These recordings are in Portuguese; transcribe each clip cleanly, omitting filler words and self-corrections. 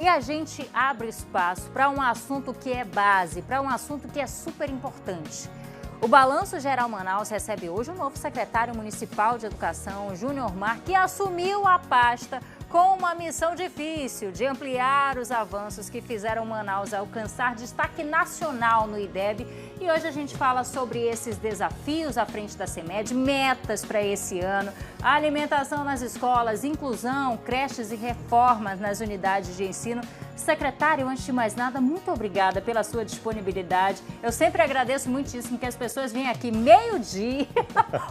a gente abre espaço para um assunto que é base, para um assunto que é super importante. O Balanço Geral Manaus recebe hoje o novo secretário municipal de Educação, Júnior Mar, que assumiu a pasta com uma missão difícil de ampliar os avanços que fizeram Manaus alcançar destaque nacional no IDEB. E hoje a gente fala sobre esses desafios à frente da CEMED, metas para esse ano, a alimentação nas escolas, inclusão, creches e reformas nas unidades de ensino. Secretário, antes de mais nada, muito obrigada pela sua disponibilidade. Eu sempre agradeço muitíssimo que as pessoas vêm aqui meio-dia,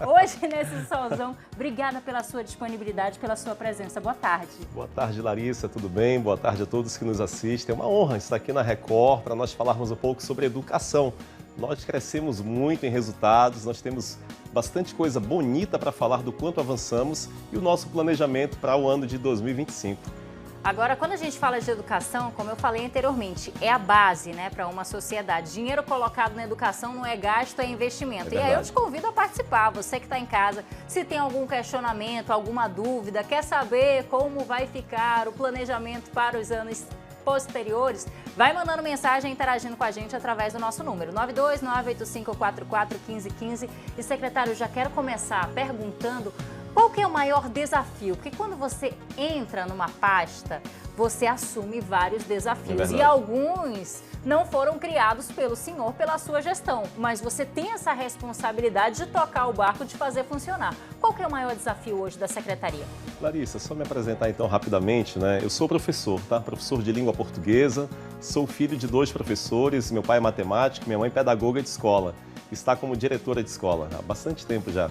hoje nesse solzão. Obrigada pela sua disponibilidade, pela sua presença. Boa tarde. Boa tarde, Larissa, tudo bem? Boa tarde a todos que nos assistem. É uma honra estar aqui na Record para nós falarmos um pouco sobre educação. Nós crescemos muito em resultados, nós temos bastante coisa bonita para falar do quanto avançamos e o nosso planejamento para o ano de 2025. Agora, quando a gente fala de educação, como eu falei anteriormente, é a base, né, para uma sociedade. Dinheiro colocado na educação não é gasto, é investimento. E aí eu te convido a participar, você que está em casa, se tem algum questionamento, alguma dúvida, quer saber como vai ficar o planejamento para os anos posteriores, vai mandando mensagem, interagindo com a gente através do nosso número 92985441515. E secretário, já quero começar perguntando qual que é o maior desafio? Porque quando você entra numa pasta, você assume vários desafios e alguns não foram criados pelo senhor, pela sua gestão, mas você tem essa responsabilidade de tocar o barco, de fazer funcionar. Qual que é o maior desafio hoje da secretaria? Larissa, só me apresentar então rapidamente, né? Eu sou professor, tá? Professor de língua portuguesa, sou filho de 2 professores, meu pai é matemático, minha mãe pedagoga de escola, está como diretora de escola há bastante tempo já.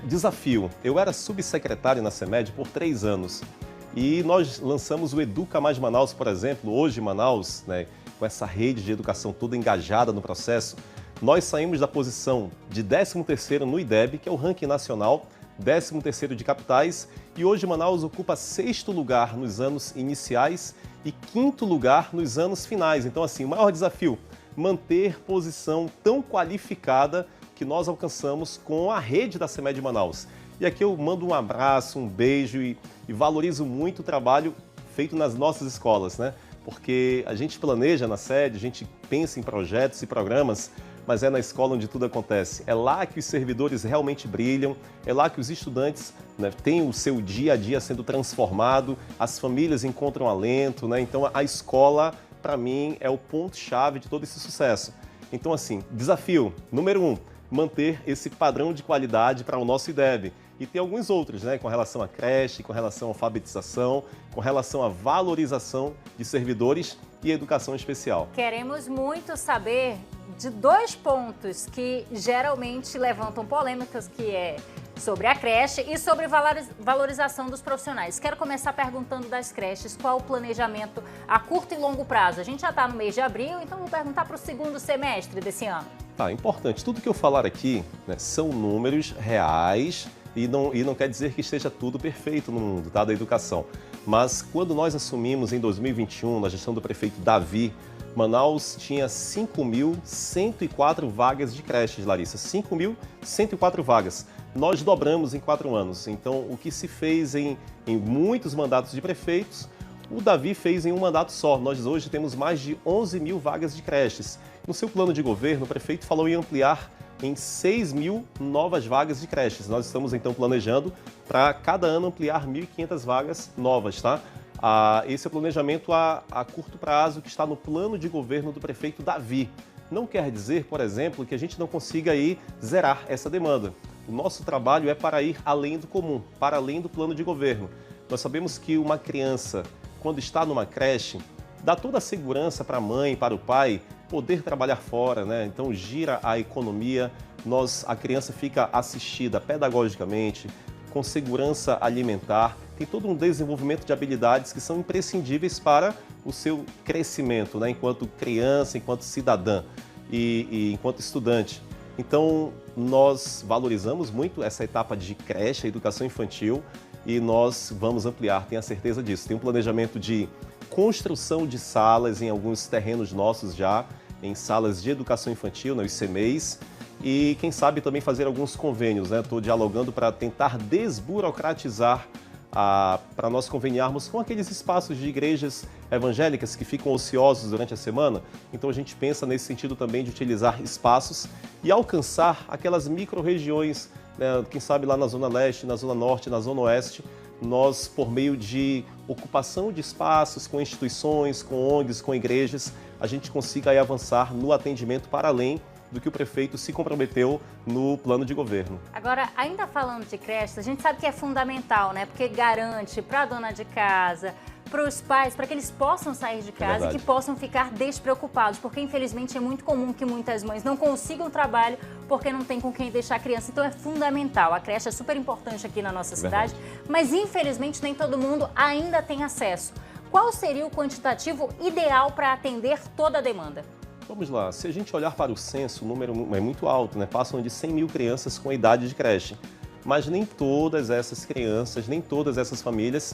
Desafio, eu era subsecretário na CEMED por 3 anos e nós lançamos o Educa Mais Manaus, por exemplo, hoje em Manaus, né, com essa rede de educação toda engajada no processo, nós saímos da posição de 13º no IDEB, que é o ranking nacional, 13º de capitais, e hoje Manaus ocupa 6º lugar nos anos iniciais e 5º lugar nos anos finais. Então, assim, o maior desafio, manter posição tão qualificada que nós alcançamos com a rede da CEMED Manaus. E aqui eu mando um abraço, um beijo e valorizo muito o trabalho feito nas nossas escolas, né? Porque a gente planeja na sede, a gente pensa em projetos e programas, mas é na escola onde tudo acontece. É lá que os servidores realmente brilham, é lá que os estudantes, né, têm o seu dia a dia sendo transformado, as famílias encontram alento, né? Então a escola, para mim, é o ponto-chave de todo esse sucesso. Então, assim, desafio número 1, manter esse padrão de qualidade para o nosso IDEB. E tem alguns outros, né, com relação à creche, com relação à alfabetização, com relação à valorização de servidores e educação especial. Queremos muito saber de 2 pontos que geralmente levantam polêmicas, que é sobre a creche e sobre valorização dos profissionais. Quero começar perguntando das creches, qual o planejamento a curto e longo prazo? A gente já está no mês de abril, então vou perguntar para o 2º semestre desse ano. Tá, importante. Tudo que eu falar aqui, né, são números reais e não quer dizer que esteja tudo perfeito no mundo, tá, da educação. Mas quando nós assumimos em 2021, na gestão do prefeito Davi, Manaus tinha 5.104 vagas de creches, Larissa. 5.104 vagas. Nós dobramos em 4 anos. Então, o que se fez em muitos mandatos de prefeitos, o Davi fez em um mandato só. Nós hoje temos mais de 11.000 vagas de creches. No seu plano de governo, o prefeito falou em ampliar em 6.000 novas vagas de creches. Nós estamos, então, planejando para cada ano ampliar 1.500 vagas novas, tá? Esse é o planejamento a curto prazo que está no plano de governo do prefeito Davi. Não quer dizer, por exemplo, que a gente não consiga aí zerar essa demanda. O nosso trabalho é para ir além do comum, para além do plano de governo. Nós sabemos que uma criança, quando está numa creche, dá toda a segurança para a mãe, para o pai, poder trabalhar fora, né? Então gira a economia, a criança fica assistida pedagogicamente, com segurança alimentar, tem todo um desenvolvimento de habilidades que são imprescindíveis para o seu crescimento, né? Enquanto criança, enquanto cidadã e enquanto estudante. Então, nós valorizamos muito essa etapa de creche, a educação infantil, e nós vamos ampliar, tenho a certeza disso. Tem um planejamento de construção de salas em alguns terrenos nossos já, em salas de educação infantil, né, os CMEIs, e quem sabe também fazer alguns convênios, né? Estou dialogando para tentar desburocratizar para nós conveniarmos com aqueles espaços de igrejas evangélicas que ficam ociosos durante a semana. Então a gente pensa nesse sentido também de utilizar espaços e alcançar aquelas micro-regiões, né, quem sabe lá na Zona Leste, na Zona Norte, na Zona Oeste, nós, por meio de ocupação de espaços com instituições, com ONGs, com igrejas, a gente consiga aí avançar no atendimento para além do que o prefeito se comprometeu no plano de governo. Agora, ainda falando de creches, a gente sabe que é fundamental, né? Porque garante para a dona de casa, para os pais, para que eles possam sair de casa e que possam ficar despreocupados, porque infelizmente é muito comum que muitas mães não consigam trabalho porque não tem com quem deixar a criança. Então é fundamental, a creche é super importante aqui na nossa cidade, mas infelizmente nem todo mundo ainda tem acesso. Qual seria o quantitativo ideal para atender toda a demanda? Vamos lá, se a gente olhar para o censo, o número é muito alto, né? Passam de 100 mil crianças com idade de creche. Mas nem todas essas crianças, nem todas essas famílias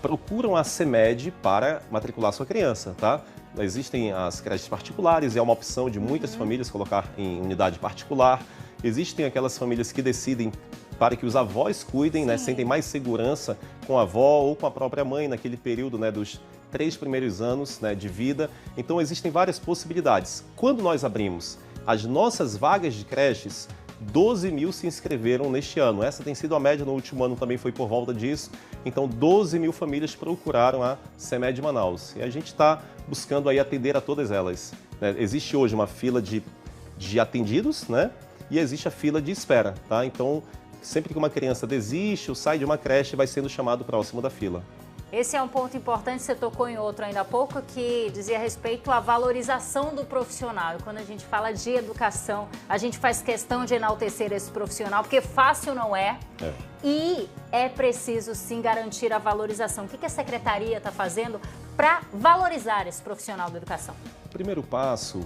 procuram a CEMED para matricular sua criança, tá? Existem as creches particulares, é uma opção de muitas famílias colocar em unidade particular. Existem aquelas famílias que decidem para que os avós cuidem, né? Sentem mais segurança com a avó ou com a própria mãe naquele período, né, dos 3 primeiros anos, né, de vida. Então existem várias possibilidades. Quando nós abrimos as nossas vagas de creches, 12 mil se inscreveram neste ano. Essa tem sido a média, no último ano também foi por volta disso. Então 12 mil famílias procuraram a CEMED Manaus. E a gente está buscando aí atender a todas elas, né? Existe hoje uma fila de atendidos, né? E existe a fila de espera, tá? Então sempre que uma criança desiste ou sai de uma creche, vai sendo chamado próximo da fila. Esse é um ponto importante, você tocou em outro ainda há pouco, que dizia respeito à valorização do profissional. E quando a gente fala de educação, a gente faz questão de enaltecer esse profissional, porque fácil não é. E é preciso, sim, garantir a valorização. O que a Secretaria está fazendo para valorizar esse profissional da educação? O primeiro passo,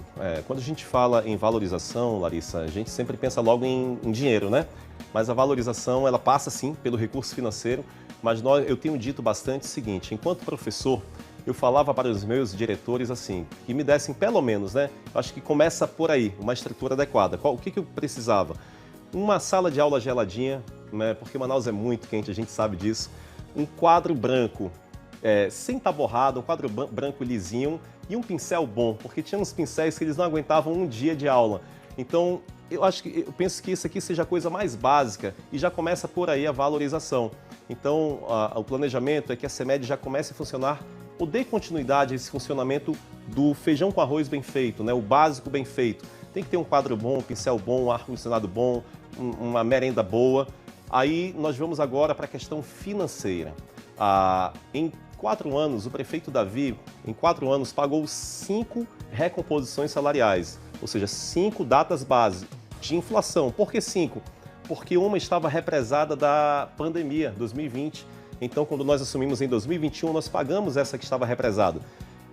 quando a gente fala em valorização, Larissa, a gente sempre pensa logo em dinheiro, né? Mas a valorização, ela passa, sim, pelo recurso financeiro. Mas eu tenho dito bastante o seguinte: enquanto professor, eu falava para os meus diretores assim, que me dessem pelo menos, né? Acho que começa por aí, uma estrutura adequada. O que eu precisava? Uma sala de aula geladinha, né? Porque Manaus é muito quente, a gente sabe disso. Um quadro branco, sem estar borrado, um quadro branco lisinho e um pincel bom, porque tinha uns pincéis que eles não aguentavam um dia de aula. Então, eu penso que isso aqui seja a coisa mais básica e já começa por aí a valorização. Então, o planejamento é que a CEMED já comece a funcionar, ou dê continuidade a esse funcionamento do feijão com arroz bem feito, né? O básico bem feito. Tem que ter um quadro bom, um pincel bom, um ar-condicionado bom, uma merenda boa. Aí nós vamos agora para a questão financeira. Em 4 anos, o prefeito Davi, em 4 anos, pagou 5 recomposições salariais, ou seja, 5 datas base de inflação. Por que 5? Porque uma estava represada da pandemia, 2020. Então, quando nós assumimos em 2021, nós pagamos essa que estava represada.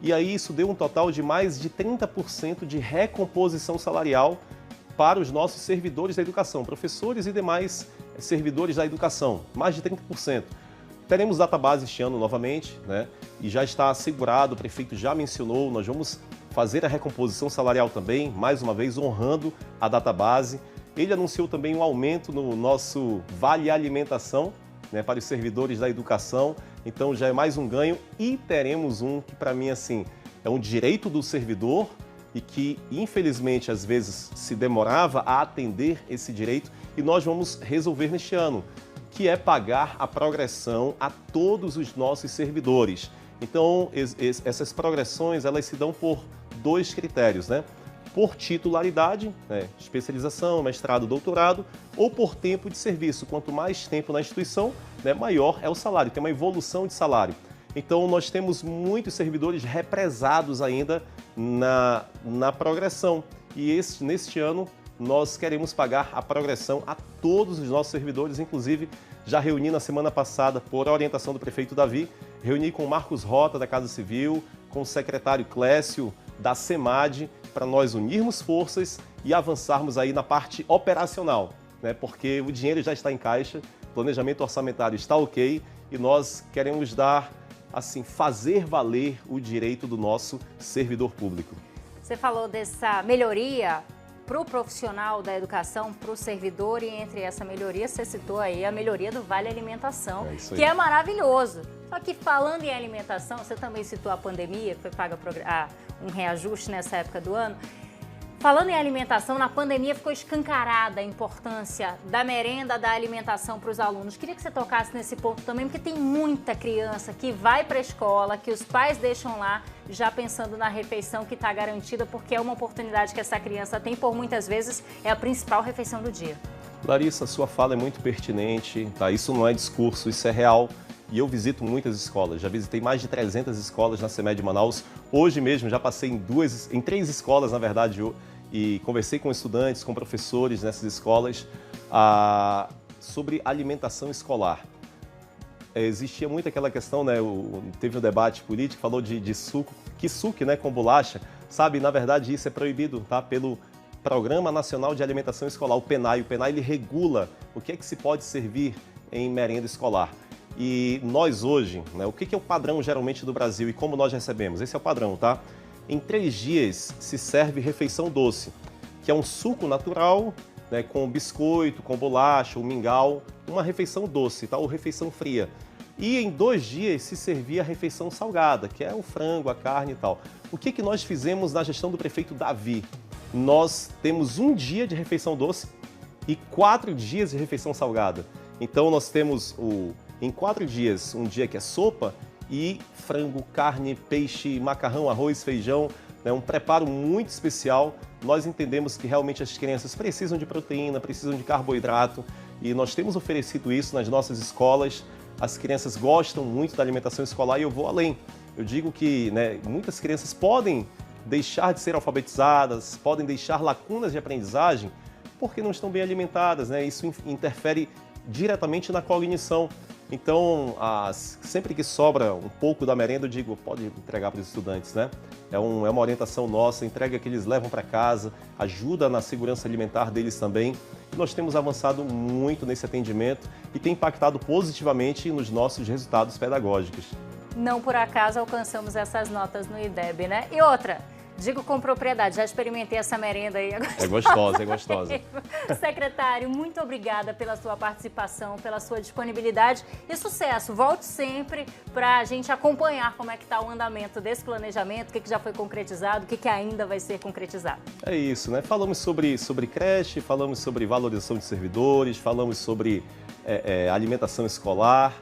E aí isso deu um total de mais de 30% de recomposição salarial para os nossos servidores da educação, professores e demais servidores da educação, mais de 30%. Teremos database este ano novamente, né? E já está assegurado, o prefeito já mencionou, nós vamos fazer a recomposição salarial também, mais uma vez honrando a database. Ele anunciou também um aumento no nosso Vale Alimentação, né, para os servidores da educação. Então já é mais um ganho e teremos um que para mim assim é um direito do servidor e que infelizmente às vezes se demorava a atender esse direito e nós vamos resolver neste ano, que é pagar a progressão a todos os nossos servidores. Então essas progressões elas se dão por 2 critérios, né? Por titularidade, né, especialização, mestrado, doutorado, ou por tempo de serviço. Quanto mais tempo na instituição, né, maior é o salário, tem uma evolução de salário. Então, nós temos muitos servidores represados ainda na progressão. E neste ano, nós queremos pagar a progressão a todos os nossos servidores, inclusive já reuni na semana passada, por orientação do prefeito Davi, reuni com o Marcos Rota, da Casa Civil, com o secretário Clécio, da CEMAD, para nós unirmos forças e avançarmos aí na parte operacional, né? Porque o dinheiro já está em caixa, o planejamento orçamentário está ok e nós queremos fazer valer o direito do nosso servidor público. Você falou dessa melhoria para o profissional da educação, para o servidor, e entre essa melhoria, você citou aí a melhoria do Vale Alimentação, que é maravilhoso. Só que falando em alimentação, você também citou a pandemia, que foi paga um reajuste nessa época do ano. Falando em alimentação, na pandemia ficou escancarada a importância da merenda, da alimentação para os alunos. Queria que você tocasse nesse ponto também, porque tem muita criança que vai para a escola, que os pais deixam lá, já pensando na refeição que está garantida, porque é uma oportunidade que essa criança tem, por muitas vezes é a principal refeição do dia. Larissa, sua fala é muito pertinente, tá? Isso não é discurso, isso é real. E eu visito muitas escolas, já visitei mais de 300 escolas na CEMED Manaus. Hoje mesmo já passei em 3 escolas, na verdade, e conversei com estudantes, com professores nessas escolas sobre alimentação escolar. Existia muito aquela questão, né? Teve um debate político, falou de suco, suco, né, com bolacha. Sabe, na verdade isso é proibido, tá? Pelo Programa Nacional de Alimentação Escolar, o PNAE. O PNAE ele regula o que é que se pode servir em merenda escolar. E nós hoje, né, o que é o padrão geralmente do Brasil e como nós recebemos? Esse é o padrão, tá? Em 3 dias se serve refeição doce, que é um suco natural, né, com biscoito, com bolacha, um mingau, uma refeição doce, tá? Ou refeição fria. E em 2 dias se servia a refeição salgada, que é o frango, a carne e tal. O que nós fizemos na gestão do prefeito Davi? Nós temos 1 dia de refeição doce e 4 dias de refeição salgada. Então nós temos em 4 dias, um dia que é sopa e frango, carne, peixe, macarrão, arroz, feijão, né, um preparo muito especial. Nós entendemos que realmente as crianças precisam de proteína, precisam de carboidrato e nós temos oferecido isso nas nossas escolas. As crianças gostam muito da alimentação escolar e eu vou além. Eu digo que, né, muitas crianças podem deixar de ser alfabetizadas, podem deixar lacunas de aprendizagem porque não estão bem alimentadas, né? Isso interfere diretamente na cognição. Então, sempre que sobra um pouco da merenda, eu digo, pode entregar para os estudantes, né? É uma orientação nossa, entrega que eles levam para casa, ajuda na segurança alimentar deles também. E nós temos avançado muito nesse atendimento e tem impactado positivamente nos nossos resultados pedagógicos. Não por acaso alcançamos essas notas no IDEB, né? E outra, digo com propriedade, já experimentei essa merenda aí. É gostosa, é gostosa. Secretário, muito obrigada pela sua participação, pela sua disponibilidade e sucesso. Volte sempre para a gente acompanhar como é que está o andamento desse planejamento, o que já foi concretizado, o que ainda vai ser concretizado. É isso, né? Falamos sobre creche, falamos sobre valorização de servidores, falamos sobre alimentação escolar,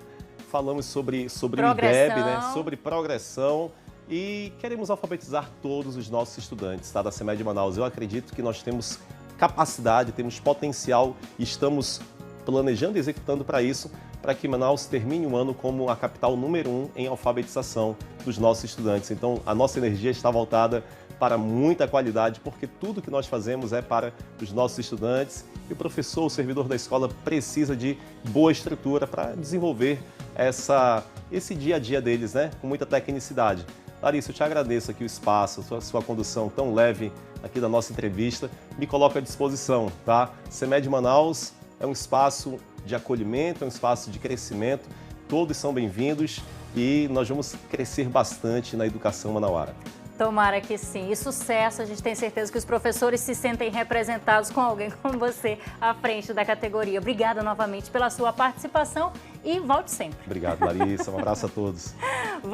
falamos sobre o IDEB, né? Sobre progressão. E queremos alfabetizar todos os nossos estudantes, tá, da CEMED Manaus. Eu acredito que nós temos capacidade, temos potencial e estamos planejando e executando para isso, para que Manaus termine o ano como a capital número 1 em alfabetização dos nossos estudantes. Então, a nossa energia está voltada para muita qualidade, porque tudo que nós fazemos é para os nossos estudantes e o professor, o servidor da escola precisa de boa estrutura para desenvolver esse dia a dia deles, né, com muita tecnicidade. Larissa, eu te agradeço aqui o espaço, a sua condução tão leve aqui da nossa entrevista. Me coloco à disposição, tá? CEMED Manaus é um espaço de acolhimento, é um espaço de crescimento. Todos são bem-vindos e nós vamos crescer bastante na educação manauara. Tomara que sim. E sucesso, a gente tem certeza que os professores se sentem representados com alguém como você à frente da categoria. Obrigada novamente pela sua participação e volte sempre. Obrigado, Larissa. Um abraço a todos.